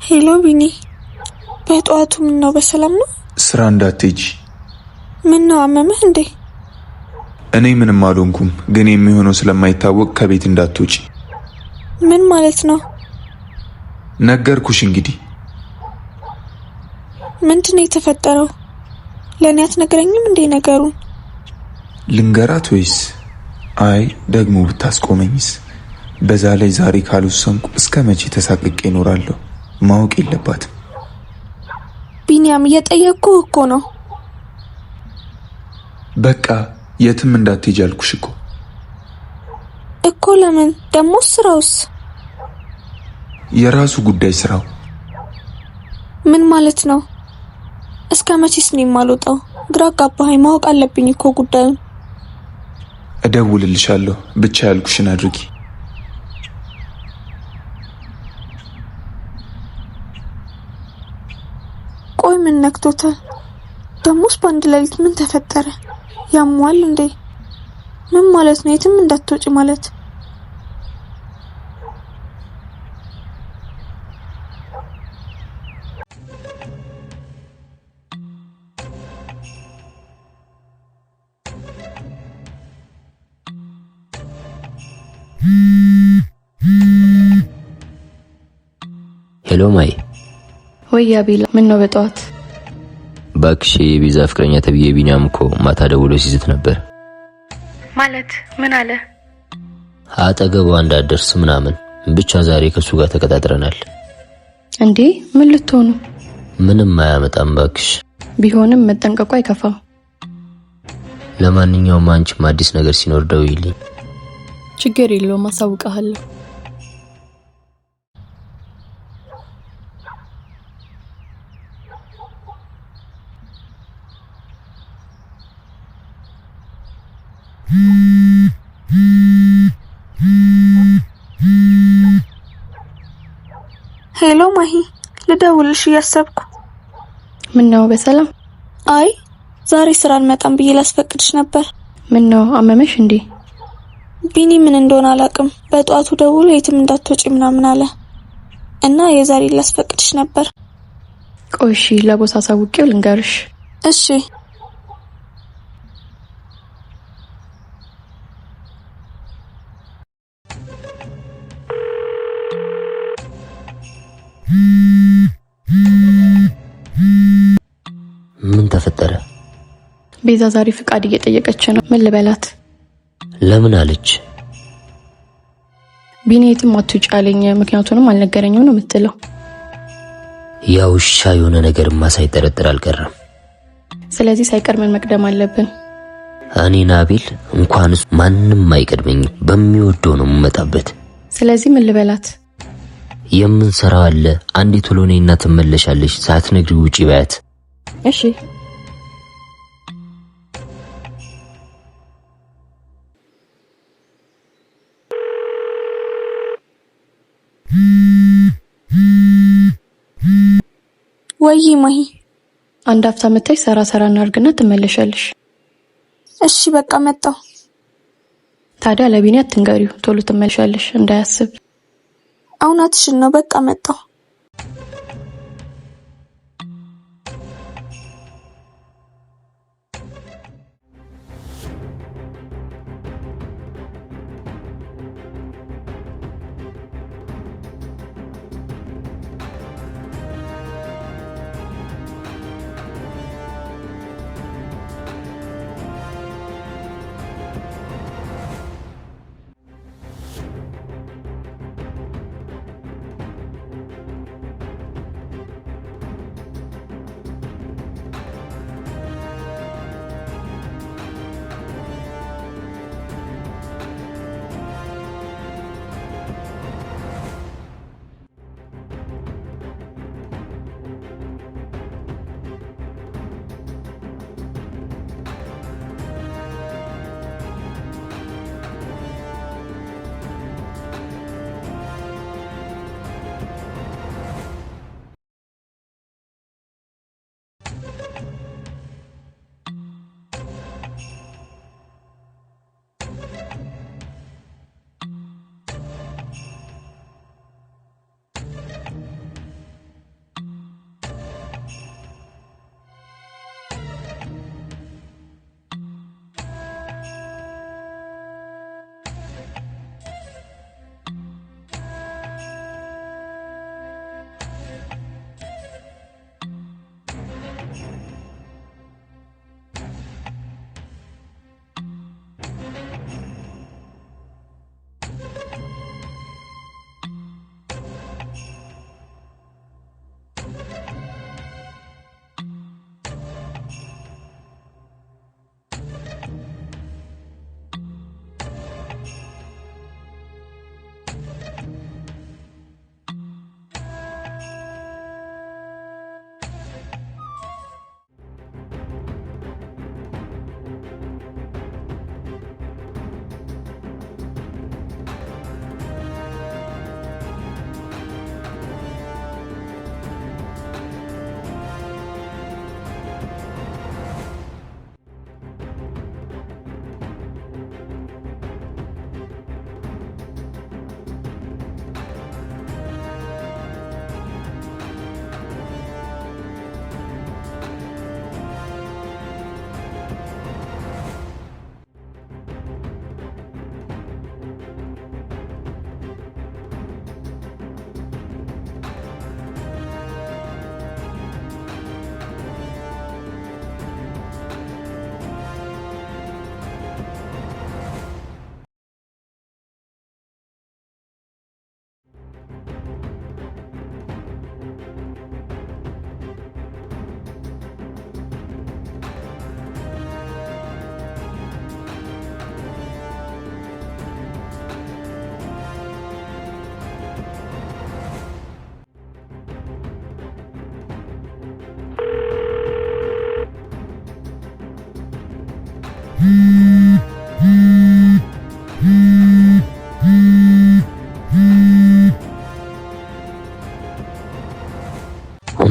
ሄሎ ቢኒ፣ በጠዋቱ ምን ነው? በሰላም ነው? ስራ እንዳትሄጂ። ምን ነው አመመህ እንዴ? እኔ ምንም አልሆንኩም፣ ግን የሚሆነው ስለማይታወቅ ከቤት እንዳትወጪ። ምን ማለት ነው? ነገርኩሽ እንግዲህ። ምንድነው የተፈጠረው? ለኔ አትነግረኝም እንዴ ነገሩን? ልንገራት ወይስ? አይ ደግሞ ብታስቆመኝስ? በዛ ላይ ዛሬ ካልወሰንኩ እስከ መቼ ተሳቅቄ እኖራለሁ? ማወቅ የለባትም። ቢኒያም እየጠየቅኩህ እኮ ነው። በቃ የትም እንዳትሄጂ አልኩሽ እኮ። ለምን ደግሞ? ስራውስ? የራሱ ጉዳይ ስራው። ምን ማለት ነው? እስከ መቼስ ነው የማልወጣው? ግራ አጋባኸኝ። ማወቅ አለብኝ እኮ ጉዳዩን። እደውልልሻለሁ፣ ብቻ ያልኩሽን አድርጊ። ቆይ ምን ነክቶታል? ደሞስ በአንድ ሌሊት ምን ተፈጠረ? ያሟል እንዴ? ምን ማለት ነው የትም እንዳትወጪ ማለት? ሄሎ ማይ። ወይ አቤላ፣ ምን ነው በጠዋት? ባክሽ የቤዛ ፍቅረኛ ተብዬ ቢኒያም እኮ ማታ ደውሎ ሲዝት ነበር። ማለት ምን አለ? አጠገቧ እንዳትደርስ ምናምን። ብቻ ዛሬ ከሱ ጋር ተቀጣጥረናል። እንዴ ምን ልትሆኑ? ምንም አያመጣም ባክሽ። ቢሆንም መጠንቀቁ አይከፋም። ለማንኛውም አንቺም አዲስ ነገር ሲኖር ደውይልኝ። ችግር የለውም፣ አሳውቅሃለሁ። ሄሎ ማሂ፣ ልደውልሽ እያሰብኩ። ምን ነው በሰላም? አይ ዛሬ ስራ አልመጣም ብዬ ላስፈቅድሽ ነበር። ምን ነው አመመሽ እንዴ? ቢኒ ምን እንደሆነ አላውቅም፣ በጠዋቱ ደውሎ የትም እንዳትወጪ ምናምን አለ እና የዛሬ ላስፈቅድሽ ነበር። ቆይ እሺ፣ ለቦስ አሳውቄው ልንገርሽ። እሺ። ምን ተፈጠረ? ቤዛ ዛሬ ፍቃድ እየጠየቀች ነው። ምን ልበላት? ለምን አለች? ቢኒ የትም አትውጪ አለኝ፣ ምክንያቱንም አልነገረኝም ነው የምትለው። ያው እሺ፣ የሆነ ነገርማ ሳይጠረጥር አልቀረም። ስለዚህ ሳይቀርመን መቅደም አለብን። እኔና አቤል እንኳንስ ማንንም አይቀድመኝም፣ በሚወደው ነው የምመጣበት። ስለዚህ ምን ልበላት? የምንሰራው አለ። አንዴ ቶሎ ነይና ትመለሻለሽ፣ ሳትነግሪ ውጪ በያት። እሺ። ወይ ማሂ፣ አንድ አፍታ መተሽ ሰራ እናርግና ትመለሻለሽ። እሺ በቃ መጣሁ። ታዲያ ለቢኒ አትንገሪው፣ ቶሎ ትመለሻለሽ እንዳያስብ። እውነትሽን ነው፣ በቃ መጣሁ።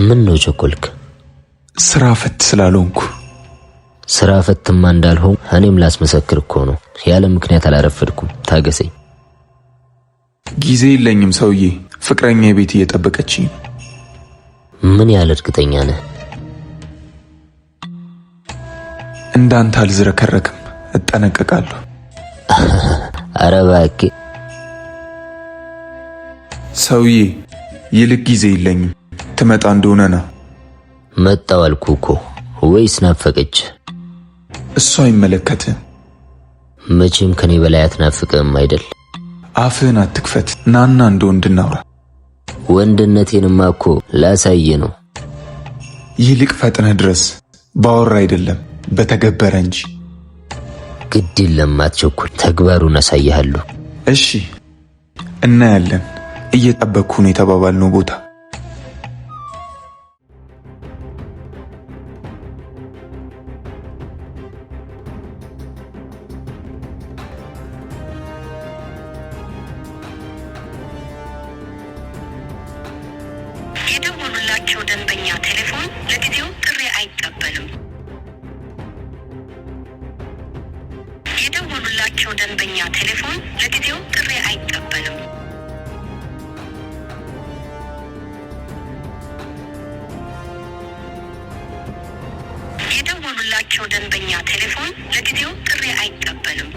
ምን ነው ቸኮልክ? ስራ ፈት ስላልሆንኩ። ስራ ፈትማ እንዳልሆን እኔም ላስመሰክር እኮ ነው። ያለ ምክንያት አላረፈድኩም። ታገሰኝ። ጊዜ የለኝም ሰውዬ። ፍቅረኛ ቤት እየጠበቀችኝ። ምን ያህል እርግጠኛ ነህ? እንዳንተ አልዝረከረክም፣ እጠነቀቃለሁ። ኧረ እባክህ ሰውዬ፣ ይልቅ ጊዜ የለኝም። ትመጣ እንደሆነ ና። መጣው አልኩ እኮ። ወይስ ናፈቀች? እሷ አይመለከትም። መቼም ከኔ በላይ አትናፍቅም አይደል? አፍህን አትክፈት። ናና እንደ ወንድ እናውራ። ወንድነቴንማ እኮ ላሳየ ነው። ይልቅ ፈጥነህ ድረስ። ባወራ አይደለም በተገበረ እንጂ። ግድ የለም አትቸኩል፣ ተግባሩን አሳይሃለሁ። እሺ እናያለን። እየጠበቅኩ ነው የተባባልነው ቦታ። የደወሉላቸው ደንበኛ ቴሌፎን ለጊዜው ጥሪ አይቀበልም። የደወሉላቸው ደንበኛ ቴሌፎን ለጊዜው ጥሪ አይቀበልም። የደወሉላቸው ደንበኛ ቴሌፎን ለጊዜው ጥሪ አይቀበልም።